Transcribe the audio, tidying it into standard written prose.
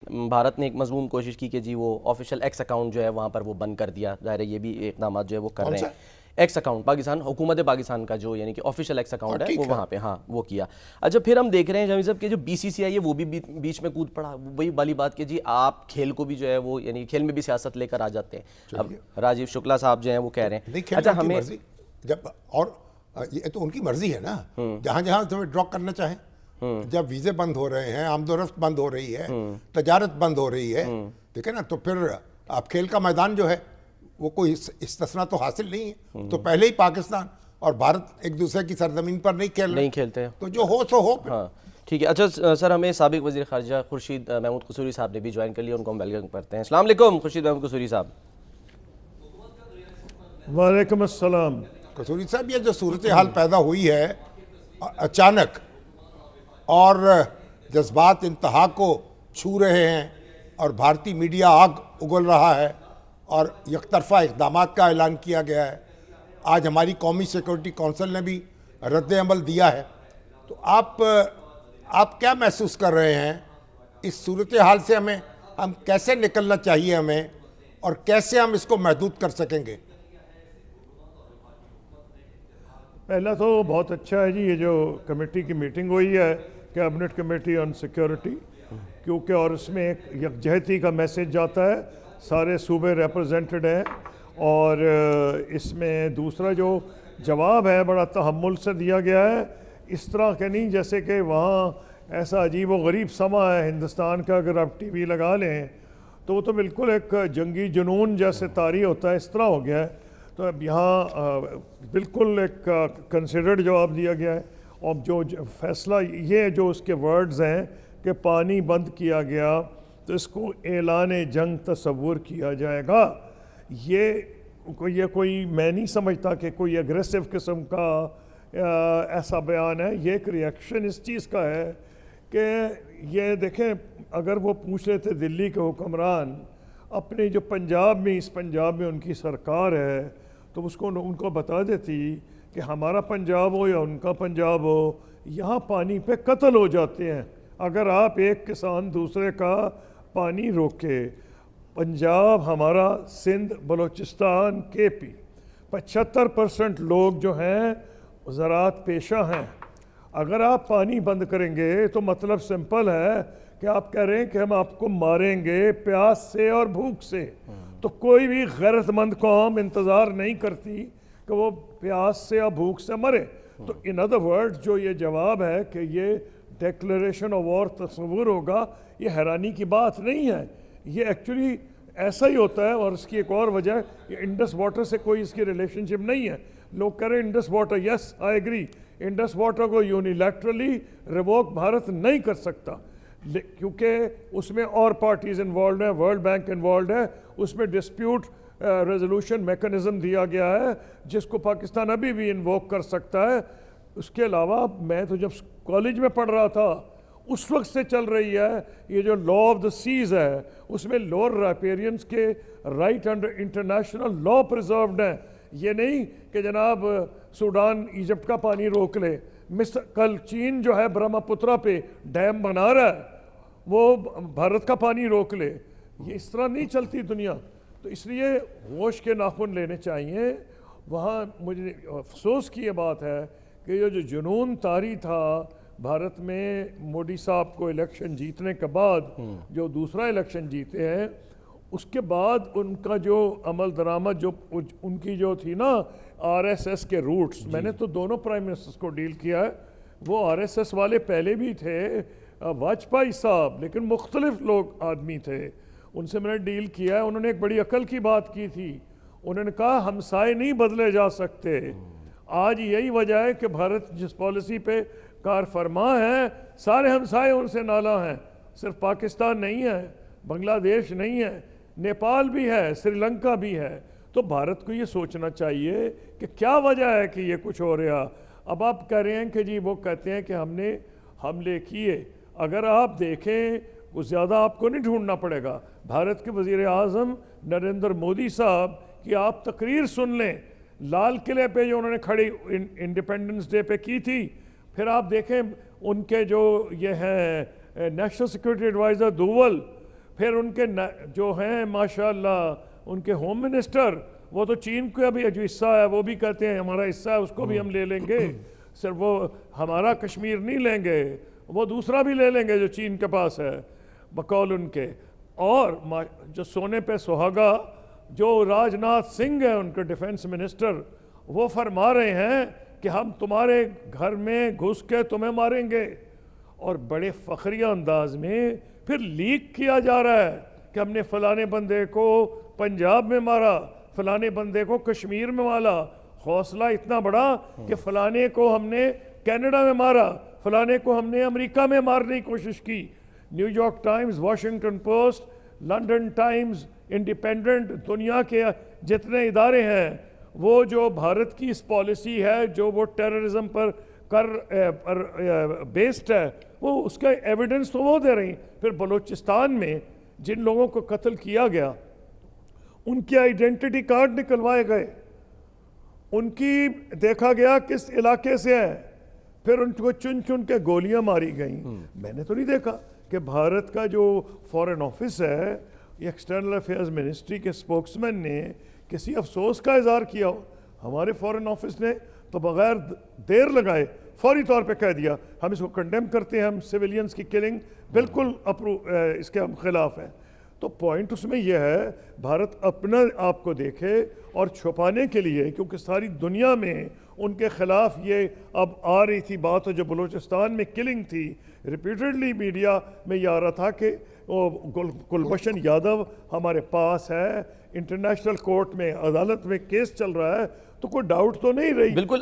بھارت نے ایک مضمون کوشش کی کہ جی وہ آفیشیل ایکس اکاؤنٹ جو ہے وہاں پر وہ بند کر دیا. ظاہر ہے یہ بھی اقدامات جو ہے وہ کر رہے ہیں. ایکس اکاؤنٹ پاکستان حکومت پاکستان کا جو یعنی کہ آفیشیل ایکس اکاؤنٹ ہے وہ وہاں پہ ہاں وہ کیا. اچھا پھر ہم دیکھ رہے ہیں جاوید صاحب کہ جو بی سی سی آئی ہے وہ بھی بیچ میں کود پڑا. وہی والی بات کہ جی آپ کھیل کو بھی جو ہے وہ یعنی کھیل میں بھی سیاست لے کر آ جاتے ہیں. اب راجیو شکلا صاحب جو ہیں وہ کہہ رہے ہیں اچھا ہمیں جب اور یہ تو ان کی مرضی ہے نا جہاں جہاں تمہیں ڈرا کرنا چاہیں. جب ویزے بند ہو رہے ہیں, آمد و رفت بند ہو رہی ہے, تجارت بند ہو رہی ہے, ٹھیک ہے نا, تو پھر اب کھیل کا میدان جو ہے وہ کوئی استثنا تو حاصل نہیں ہے. تو پہلے ہی پاکستان اور بھارت ایک دوسرے کی سرزمین پر نہیں کھیلتے, تو جو ہو سو ہو. ہاں ٹھیک ہے. اچھا سر ہمیں سابق وزیر خارجہ خورشید محمود قصوری صاحب نے بھی جوائن کر لیا, ان کو ہم ویلکم کرتے ہیں. السلام علیکم خورشید محمود قصوری صاحب. وعلیکم السلام. قصوری صاحب یہ جو صورتحال پیدا ہوئی ہے اچانک اور جذبات انتہا کو چھو رہے ہیں اور بھارتی میڈیا آگ اگل رہا ہے اور یک طرفہ اقدامات کا اعلان کیا گیا ہے. آج ہماری قومی سیکورٹی کونسل نے بھی رد عمل دیا ہے. تو آپ کیا محسوس کر رہے ہیں اس صورتحال سے؟ ہم کیسے نکلنا چاہیے ہمیں, اور کیسے ہم اس کو محدود کر سکیں گے؟ پہلا تو بہت اچھا ہے جی یہ جو کمیٹی کی میٹنگ ہوئی ہے, کیبنٹ کمیٹی آن سیکیورٹی, کیونکہ اور اس میں ایک یکجہتی کا میسج جاتا ہے, سارے صوبے ریپرزینٹڈ ہیں. اور اس میں دوسرا جو جواب ہے بڑا تحمل سے دیا گیا ہے, اس طرح کہ نہیں جیسے کہ وہاں ایسا عجیب و غریب سما ہے ہندوستان کا. اگر آپ ٹی وی لگا لیں تو وہ تو بالکل ایک جنگی جنون جیسے طاری ہوتا ہے, اس طرح ہو گیا ہے. تو اب یہاں بالکل ایک کنسیڈرڈ جواب دیا گیا ہے. اور جو فیصلہ یہ جو اس کے ورڈز ہیں کہ پانی بند کیا گیا تو اس کو اعلان جنگ تصور کیا جائے گا. یہ کوئی میں نہیں سمجھتا کہ کوئی اگریسو قسم کا ایسا بیان ہے. یہ ایک ریئیکشن اس چیز کا ہے کہ یہ دیکھیں, اگر وہ پوچھ رہے تھے دلی کے حکمران اپنے جو پنجاب میں, اس پنجاب میں ان کی سرکار ہے, تو ان کو بتا دیتی کہ ہمارا پنجاب ہو یا ان کا پنجاب ہو, یہاں پانی پہ قتل ہو جاتے ہیں اگر آپ ایک کسان دوسرے کا پانی روکے. پنجاب ہمارا, سندھ, بلوچستان, کے پی 75% لوگ جو ہیں زراعت پیشہ ہیں. اگر آپ پانی بند کریں گے تو مطلب سمپل ہے کہ آپ کہہ رہے ہیں کہ ہم آپ کو ماریں گے پیاس سے اور بھوک سے. تو کوئی بھی غیرت مند قوم انتظار نہیں کرتی کہ وہ پیاس سے یا بھوک سے مرے. تو ان ادر ورڈ جو یہ جواب ہے کہ یہ ڈیکلریشن آف وار تصور ہوگا, یہ حیرانی کی بات نہیں ہے. یہ ایکچولی ایسا ہی ہوتا ہے. اور اس کی ایک اور وجہ ہے, یہ انڈس واٹر سے کوئی اس کی ریلیشن شپ نہیں ہے. لوگ کہہ رہے ہیں Indus water, yes I agree, Indus water کو یونیلیٹرلی ریووک بھارت نہیں کر سکتا کیونکہ اس میں اور پارٹیز انوالوڈ ہیں, ورلڈ بینک انوالوڈ ہے, اس میں ڈسپیوٹ ریزولوشن میکنزم دیا گیا ہے جس کو پاکستان ابھی بھی انووک کر سکتا ہے. اس کے علاوہ میں تو جب کالج میں پڑھ رہا تھا اس وقت سے چل رہی ہے یہ جو لا آف دا سیز ہے, اس میں لوور رائپیرینس کے رائٹ انڈر انٹرنیشنل لا پریزروڈ ہیں. یہ نہیں کہ جناب سوڈان ایجپٹ کا پانی روک لے, کل چین جو ہے برہما پترا پہ ڈیم بنا رہا ہے, وہ بھارت کا پانی روک لے. یہ اس طرح نہیں چلتی دنیا. تو اس لیے ہوش کے ناخن لینے چاہیے. وہاں مجھے افسوس کی یہ بات ہے کہ یہ جو جنون طاری تھا بھارت میں مودی صاحب کو الیکشن جیتنے کے بعد, جو دوسرا الیکشن جیتے ہیں, اس کے بعد ان کا جو عمل درآمد جو ان کی جو تھی نا آر ایس ایس کے روٹس, میں نے تو دونوں پرائم منسٹرز کو ڈیل کیا ہے. وہ آر ایس ایس والے پہلے بھی تھے, واجپئی صاحب, لیکن مختلف لوگ آدمی تھے, ان سے میں نے ڈیل کیا ہے. انہوں نے ایک بڑی عقل کی بات کی تھی. انہوں نے کہا ہمسائے نہیں بدلے جا سکتے. آج یہی وجہ ہے کہ بھارت جس پالیسی پہ کار فرما ہے, سارے ہمسائے ان سے نالا ہیں. صرف پاکستان نہیں ہے, بنگلہ دیش نہیں ہے, نیپال بھی ہے, سری لنکا بھی ہے. تو بھارت کو یہ سوچنا چاہیے کہ کیا وجہ ہے کہ یہ کچھ ہو رہا. اب آپ کہہ رہے ہیں کہ جی وہ کہتے ہیں کہ ہم نے حملے کیے. اگر آپ دیکھیں وہ زیادہ آپ کو نہیں ڈھونڈنا پڑے گا. بھارت کے وزیر اعظم نریندر مودی صاحب کی آپ تقریر سن لیں, لال قلعے پہ جو انہوں نے کھڑی انڈیپینڈنس ڈے پہ کی تھی. پھر آپ دیکھیں ان کے جو یہ ہیں نیشنل سیکورٹی ایڈوائزر دوول, پھر ان کے جو ہیں ماشاءاللہ ان کے ہوم منسٹر وہ تو چین کا بھی جو حصہ ہے وہ بھی کہتے ہیں ہمارا حصہ ہے اس کو بھی ہم لے لیں گے، صرف وہ ہمارا کشمیر نہیں لیں گے، وہ دوسرا بھی لے لیں گے جو چین کے پاس ہے بقول ان کے۔ اور جو سونے پہ سہاگا جو راج ناتھ سنگھ ہیں ان کے ڈیفنس منسٹر، وہ فرما رہے ہیں کہ ہم تمہارے گھر میں گھس کے تمہیں ماریں گے، اور بڑے فخریہ انداز میں پھر لیک کیا جا رہا ہے کہ ہم نے فلانے بندے کو پنجاب میں مارا، فلانے بندے کو کشمیر میں مارا، حوصلہ اتنا بڑا کہ فلانے کو ہم نے کینیڈا میں مارا، فلانے کو ہم نے امریکہ میں مارنے کی کوشش کی۔ New York Times, Washington post, London Times, independent, دنیا کے جتنے ادارے ہیں وہ جو بھارت کی اس پالیسی ہے جو وہ ٹیررزم پر بیسڈ ہے وہ اس کا ایویڈنس تو وہ دے رہی ہیں۔ پھر بلوچستان میں جن لوگوں کو قتل کیا گیا ان کی آئیڈینٹی کارڈ نکلوائے گئے، ان کی دیکھا گیا کس علاقے سے ہے، پھر ان کو چن چن کے گولیاں ماری گئیں۔ میں نے تو نہیں دیکھا کہ بھارت کا جو فورن آفس ہے، ایکسٹرنل افیئرز منسٹری کے اسپوکسمین نے کسی افسوس کا اظہار کیا ہو۔ ہمارے فورن آفس نے تو بغیر دیر لگائے فوری طور پہ کہہ دیا ہم اس کو کنڈیم کرتے ہیں، ہم سویلینز کی کلنگ بالکل اس کے ہم خلاف ہیں۔ تو پوائنٹ اس میں یہ ہے بھارت اپنا آپ کو دیکھے اور چھپانے کے لیے، کیونکہ ساری دنیا میں ان کے خلاف یہ اب آ رہی تھی بات، جو بلوچستان میں کلنگ تھی، ریپیٹڈلی میڈیا میں یہ آ رہا تھا کہ کلبھشن یادو ہمارے پاس ہے، انٹرنیشنل کورٹ میں عدالت میں کیس چل رہا ہے، تو کوئی ڈاؤٹ تو نہیں رہی۔ بالکل